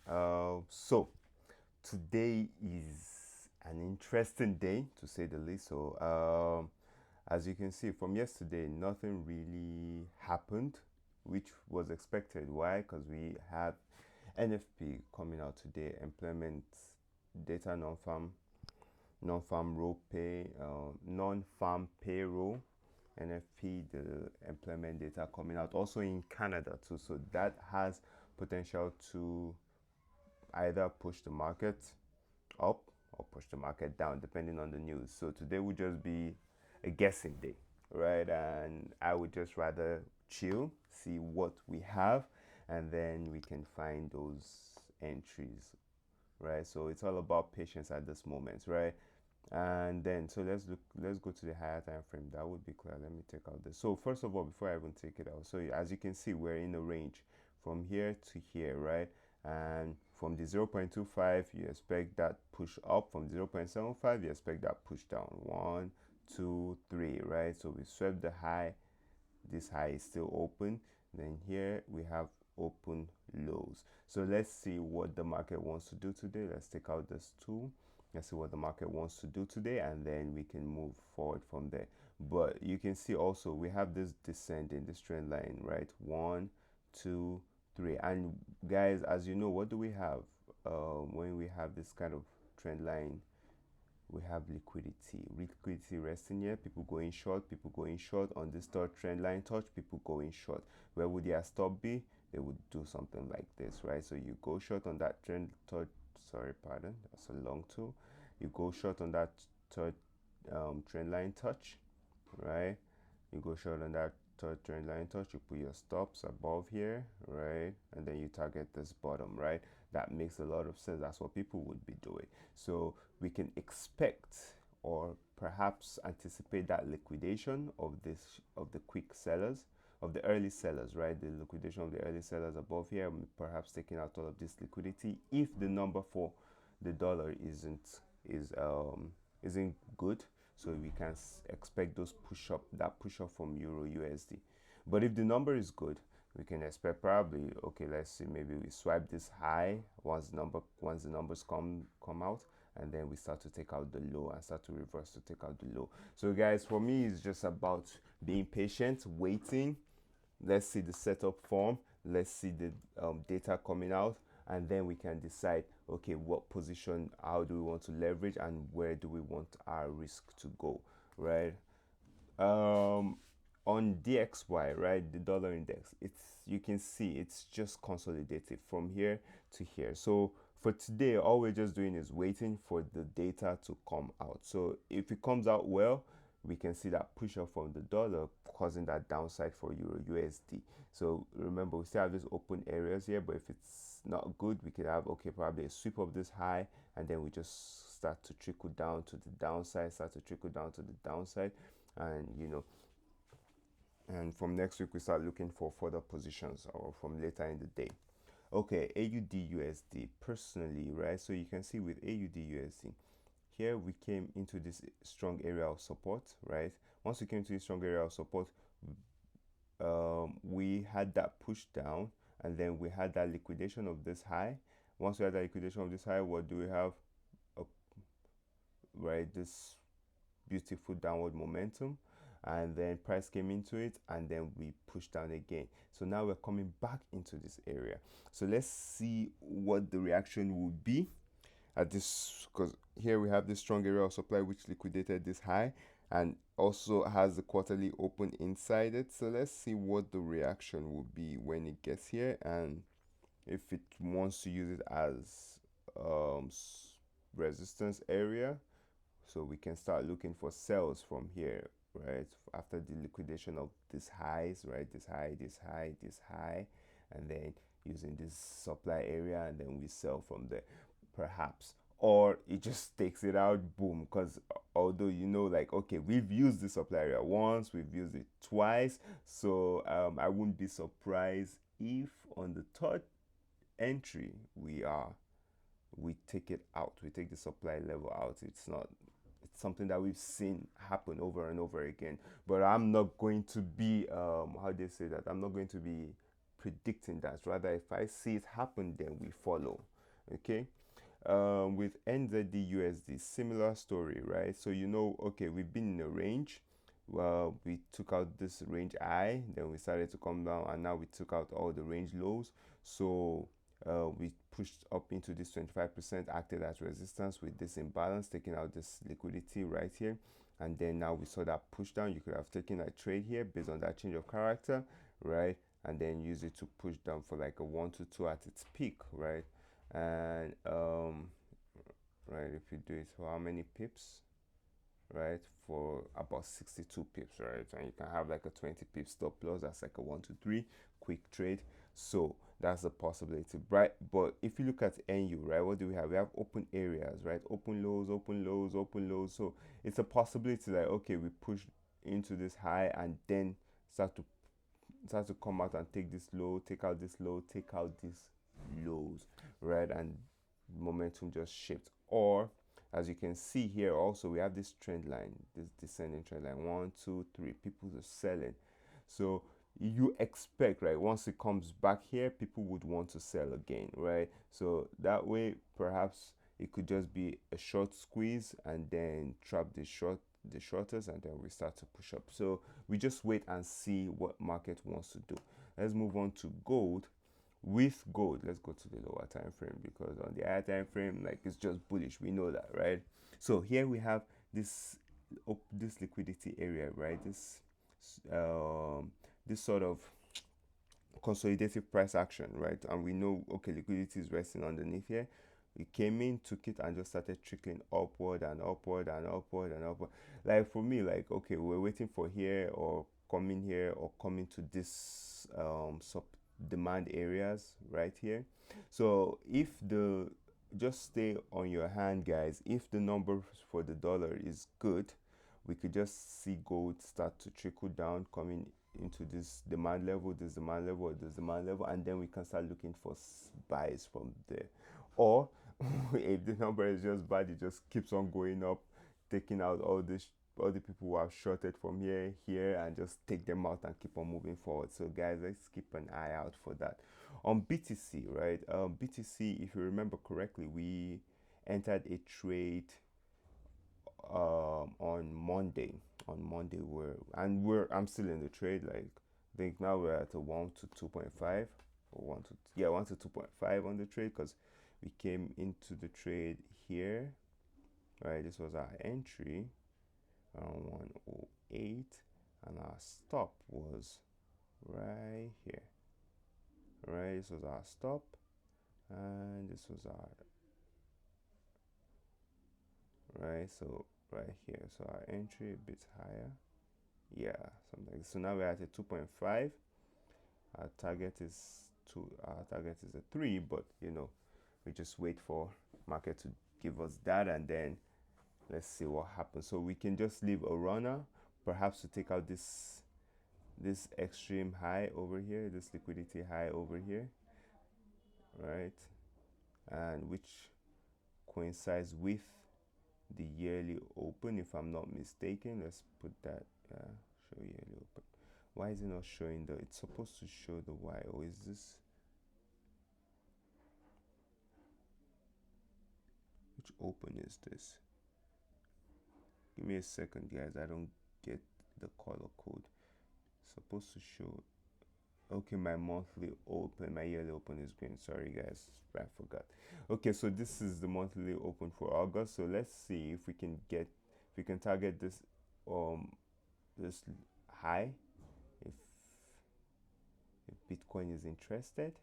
So today is an interesting day to say the least. As you can see from yesterday, nothing really happened, which was expected. Why? Because we have NFP coming out today, employment data, non-farm role pay, non-farm payroll, NFP, the employment data coming out also in Canada too. So that has potential to either push the market up or push the market down depending on the news. So today would just be a guessing day, right? And I would just rather chill, see what we have, and then we can find those entries, right? So it's all about patience at this moment, right? And then so let's go to the higher time frame. That would be clear. Let me take out this. So first of all, before I even take it out, so as you can see, we're in a range from here to here, right? And from the 0.25, you expect that push up. From 0.75, you expect that push down. One, two, three, right? So we swept the high. This high is still open. Then here we have open lows. So let's see what the market wants to do today. Let's take out this tool. Let's see what the market wants to do today, and then we can move forward from there. But you can see also we have this descending, this trend line, right? One, two, three. And guys, as you know, what do we have when we have this kind of trend line? We have liquidity resting here, people going short on this third trend line touch, people going short. Where would their stop be? They would do something like this, right? So you go short on that trend touch, sorry, pardon, that's a long tool. You go short on that third trend line touch, right? You go short on that third trend line touch, you put your stops above here, right? And then you target this bottom, right? That makes a lot of sense. That's what people would be doing. So we can expect or perhaps anticipate that liquidation of the quick sellers, of the early sellers, right? The liquidation of the early sellers above here, perhaps taking out all of this liquidity if the number for the dollar isn't good. So we can expect those push up from Euro USD. But if the number is good, we can expect probably, okay, let's see, maybe we swipe this high once the numbers come out, and then we start to take out the low and start to reverse to take out the low. So guys, for me, it's just about being patient, waiting. Let's see the setup form. Let's see the data coming out, and then we can decide, okay, what position, how do we want to leverage, and where do we want our risk to go, right? um on DXY, right, the dollar index, it's, you can see it's just consolidated from here to here. So for today, all we're just doing is waiting for the data to come out. So if it comes out well, we can see that push up from the dollar causing that downside for Euro USD. So remember, we still have these open areas here, but if it's not good, we could have, okay, probably a sweep of this high, and then we just start to trickle down to the downside, and and from next week we start looking for further positions, or from later in the day. Okay, AUD USD personally, right? So you can see with AUD USD, here we came into this strong area of support, right? Once we came to this strong area of support, we had that push down, and then we had that liquidation of this high. Once we had that liquidation of this high, what do we have? Right, this beautiful downward momentum, and then price came into it, and then we pushed down again. So now we're coming back into this area. So let's see what the reaction would be at this, because here we have this strong area of supply which liquidated this high and also has the quarterly open inside it. So let's see what the reaction will be when it gets here, and if it wants to use it as um, resistance area. So we can start looking for sells from here, right? After the liquidation of these highs, right? This high, this high, this high, and then using this supply area, and then we sell from there, perhaps. Or it just takes it out, boom. Because although, like, okay, we've used the supply area once, we've used it twice. So I wouldn't be surprised if on the third entry we take it out, we take the supply level out. It's something that we've seen happen over and over again. But I'm not going to be how do you say that, I'm not going to be predicting that. Rather, if I see it happen, then we follow, Okay. With NZD USD, similar story, right? So okay, we've been in a range. Well, we took out this range high, then we started to come down, and now we took out all the range lows. So we pushed up into this 25%, acted as resistance with this imbalance, taking out this liquidity right here. And then now we saw that push down. You could have taken a trade here based on that change of character, right? And then use it to push down for like a 1 to 2 at its peak, right? And right, if you do it for how many pips, right, for about 62 pips, right, and you can have like a 20 pip stop loss. That's like a 1 to 3 quick trade. So that's a possibility, right? But if you look at NU, right, what do we have? We have open areas, right? Open lows, open lows, open lows. So it's a possibility that okay, we push into this high and then start to come out and take this low, take out this low, take out these lows, right? And momentum just shifts. Or as you can see here, also we have this trend line, this descending trend line, 1 2 3, people are selling. So you expect, right, once it comes back here, people would want to sell again, right? So that way perhaps it could just be a short squeeze and then trap the shortest, and then we start to push up. So we just wait and see what market wants to do. Let's move on to gold. With gold, let's go to the lower time frame, because on the higher time frame, like, it's just bullish, we know that, right? So here we have this liquidity area, right? This sort of consolidative price action, right? And we know, okay, liquidity is resting underneath here. It came in, took it, and just started trickling upward and upward and upward and upward. Like for me, like, okay, we're waiting for here or coming to this sub demand areas right here. So if the just stay on your hand, guys. If the number for the dollar is good, we could just see gold start to trickle down, coming into this demand level, this demand level, this demand level, and then we can start looking for buys from there. Or if the number is just bad, it just keeps on going up, taking out all the people who have shorted from here, and just take them out and keep on moving forward. So guys, let's keep an eye out for that. On BTC, right? BTC, if you remember correctly, we entered a trade on Monday. On Monday, I'm still in the trade. Like, I think now we're at a 1 to 2.5, or 1 to 2.5 on the trade, because we came into the trade here, right? This was our entry around 108, and our stop was right here, right? This was our stop, and this was our right. So right here, so our entry a bit higher, yeah, something. So now we're at a 2.5. Our target is a 3, but we just wait for market to give us that, and then let's see what happens. So we can just leave a runner, perhaps to take out this extreme high over here, this liquidity high over here, right? And which coincides with the yearly open, if I'm not mistaken. Let's put that, show yearly open. Why is it not showing it's supposed to show the Y, or is this, which open is this? Give me a second, guys, I don't get the color code. It's supposed to show, okay, my monthly open, my yearly open is green. Sorry guys, I forgot. Okay, so this is the monthly open for August. So let's see if we can target this high, if Bitcoin is interested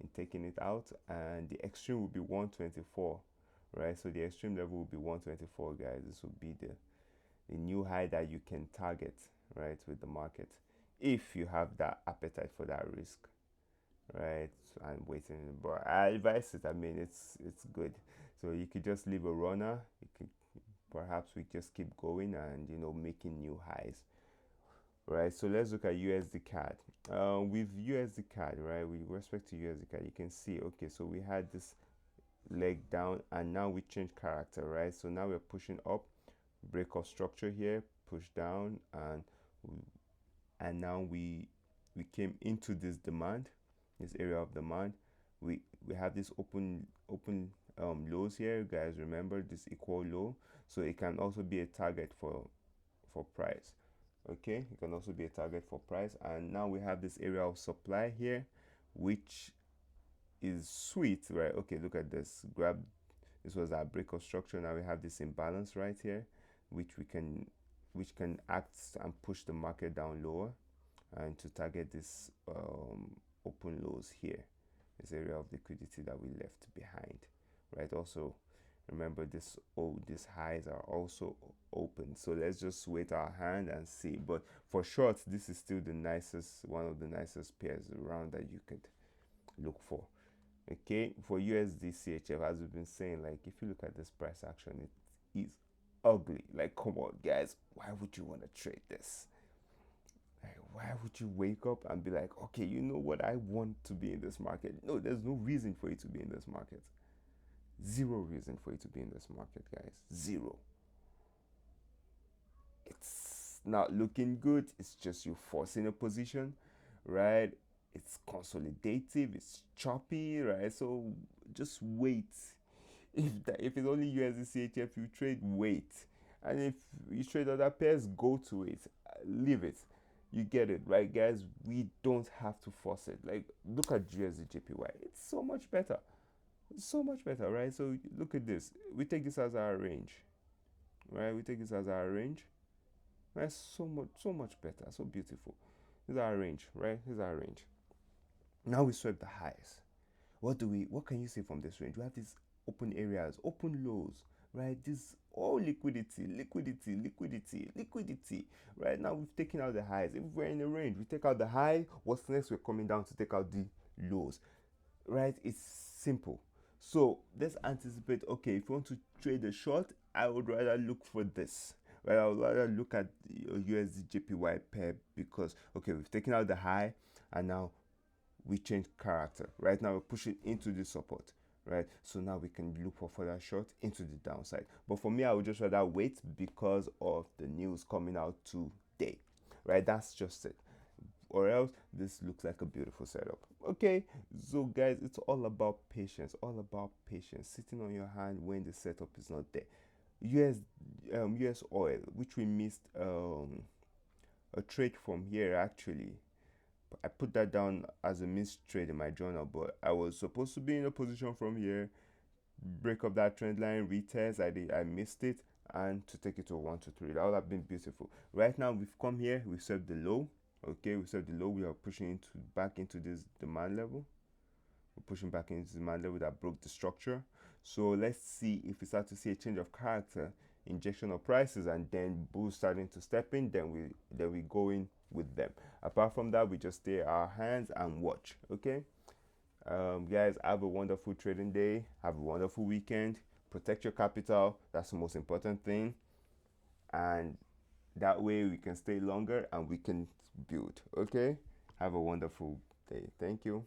in taking it out, and the extreme will be 124, right? So the extreme level will be 124, guys. This will be the new high that you can target, right, with the market, if you have that appetite for that risk, right? So I'm waiting, but I advise it. I mean, it's good. So you could just leave a runner. You could, perhaps we just keep going and making new highs, right? So let's look at USD CAD. With USD CAD, right, with respect to USD CAD, you can see, okay, so we had this leg down, and now we change character, right? So now we're pushing up, break of structure here, push down, and now we came into this area of demand. we have this open lows here, guys. Remember this equal low, so it can also be a target for price. Okay, it can also be a target for price. And now we have this area of supply here, which is sweet, right? Okay, look at this. Grab, this was our breakout structure. Now we have this imbalance right here, which can act and push the market down lower, and to target this open lows here, this area of liquidity that we left behind, right? Also remember this, these highs are also open, so let's just wait our hand and see. But for short, this is still the nicest, one of the nicest pairs around that you could look for. Okay, for USD CHF, as we've been saying, like if you look at this price action, it is ugly. Like, come on guys, why would you want to trade this? Like, why would you wake up and be like, okay, you know what, I want to be in this market? No, there's no reason for you to be in this market. Zero reason for you to be in this market, guys. Zero. It's not looking good. It's just you forcing a position, right? It's consolidative, it's choppy, right? So just wait. If it's only USD CHF you trade, wait. And if you trade other pairs, go to it. Leave it. You get it, right, guys? We don't have to force it. Like, look at USD JPY. It's so much better. It's so much better, right? So look at this. We take this as our range, right? We take this as our range. That's so much better, so beautiful. This is our range, right? This is our range. Now we sweep the highs. What can you see from this range? We have these open areas, open lows, right? This all liquidity, liquidity, liquidity, liquidity. Right now we've taken out the highs. If we're in a range, we take out the high. What's next? We're coming down to take out the lows. Right? It's simple. So let's anticipate. Okay, if you want to trade a short, I would rather look for this. Right? I would rather look at USD JPY pair, because okay, we've taken out the high and now we change character. Right now we're pushing into the support, right? So now we can look for further short into the downside. But for me, I would just rather wait because of the news coming out today, right? That's just it. Or else this looks like a beautiful setup. Okay, so guys, it's all about patience, all about patience, sitting on your hand when the setup is not there. US oil, which we missed a trade from here actually. I put that down as a missed trade in my journal, but I was supposed to be in a position from here, break up that trend line, retest. I missed it, and to take it to 123. That would have been beautiful. Right now we've come here, we've set the low. Okay, we set the low. We are pushing back into this demand level. We're pushing back into the demand level that broke the structure. So let's see if we start to see a change of character, injection of prices, and then bulls starting to step in. Then we go in with them. Apart from that, we just stay our hands and watch. Okay, guys, have a wonderful trading day. Have a wonderful weekend. Protect your capital. That's the most important thing. And that way we can stay longer and we can build. Okay, have a wonderful day. Thank you.